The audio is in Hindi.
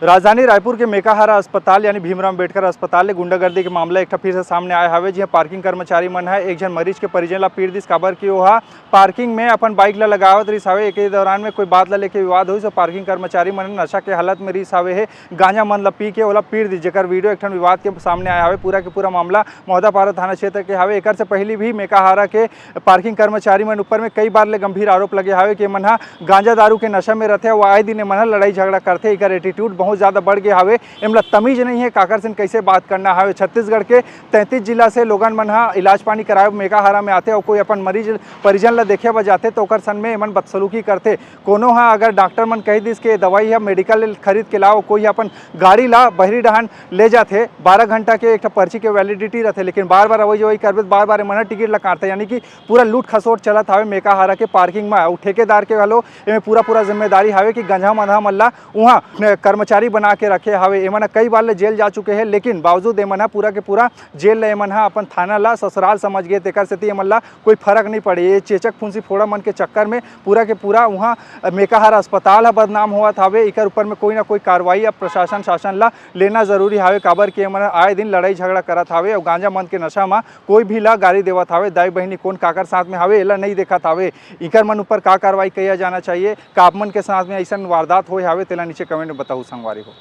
राजधानी रायपुर के मेकाहारा अस्पताल यानी भीमराव अम्बेडकर अस्पताल ले गुंडागर्दी के मामला एक फिर से सामने आया हवे। जिहाँ पार्किंग कर्मचारी मन है एक जन मरीज के परिजन ला पीट दिस काबर कि ओहा पार्किंग में अपन बाइक ला लगावत रहीस हवे। एक दौरान में कोई बात ला लेके विवाद हुई तो पार्किंग कर्मचारी मन नशा के हालत में रहीस हवे है, गांजा मन ला पी के ओला पीट दिस, जेकर वीडियो एक विवाद के सामने आया हवे। पूरा के पूरा मामला मौदापारा थाना क्षेत्र के हवे। एकर से पहले भी मेकाहारा के पार्किंग कर्मचारी मन ऊपर में कई बार ले गंभीर आरोप लगे हवे कि मन गांजा दारू के नशा में रहते और आए दिन मन लड़ाई झगड़ा करते। एकर एटीट्यूड बहुत ज्यादा बढ़ गया हवे। इमला तमीज नहीं है काकर से कैसे बात करना है। छत्तीसगढ़ के 33 जिला से लोगन मन इलाज पानी कराए मेकाहारा में आते और कोई अपन मरीज परिजन ला देखे बजाते तो ओकर सन में मन बदसलूकी करते। कोनो अगर डॉक्टर मन कह दिस के दवाई है मेडिकल खरीद के लाओ, कोई अपन गाड़ी ला बहरी डहान ले जाते 12 घंटा के एक पर्ची के वैलिडिटी रहते, लेकिन बार बार वही करबे बार बार मन टिकट ला काटते। यानी कि पूरा लूट खसोट चलत हवे मेकाहारा के पार्किंग में। ठेकेदार के हलो एमे पूरा जिम्मेदारी हवे कि गंजा मधा मन ला वहाँ कर्मचारी बना के रखे हवे। एमन कई बार ले जेल जा चुके हैं, लेकिन बावजूद एमन पूरा के पूरा जेल ले एमन अपन थाना ला ससुराल समझ गए। तेकर सेती एमन ला कोई फर्क नहीं पड़े। ये चेचक फुंसी फोड़ा मन के चक्कर में पूरा के पूरा वहाँ मेकाहारा अस्पताल बदनाम हुआ हवे। एकर ऊपर में कोई ना कोई कार्रवाई अब प्रशासन शासन ला लेना जरूरी हवे। काबर के एमन आए दिन लड़ाई झगड़ा करत हवे और गांजा मन के नशा में कोई भी ला गाड़ी देवत हवे। दाई बहनी कौन काकर साथ में हवे एला नहीं देखत हवे। एकर मन ऊपर का कार्रवाई किया जाना चाहिए। का आप मन के साथ में ऐसा वारदात होए हवे तेला नीचे कमेंट में बताऊ संगवारी हो।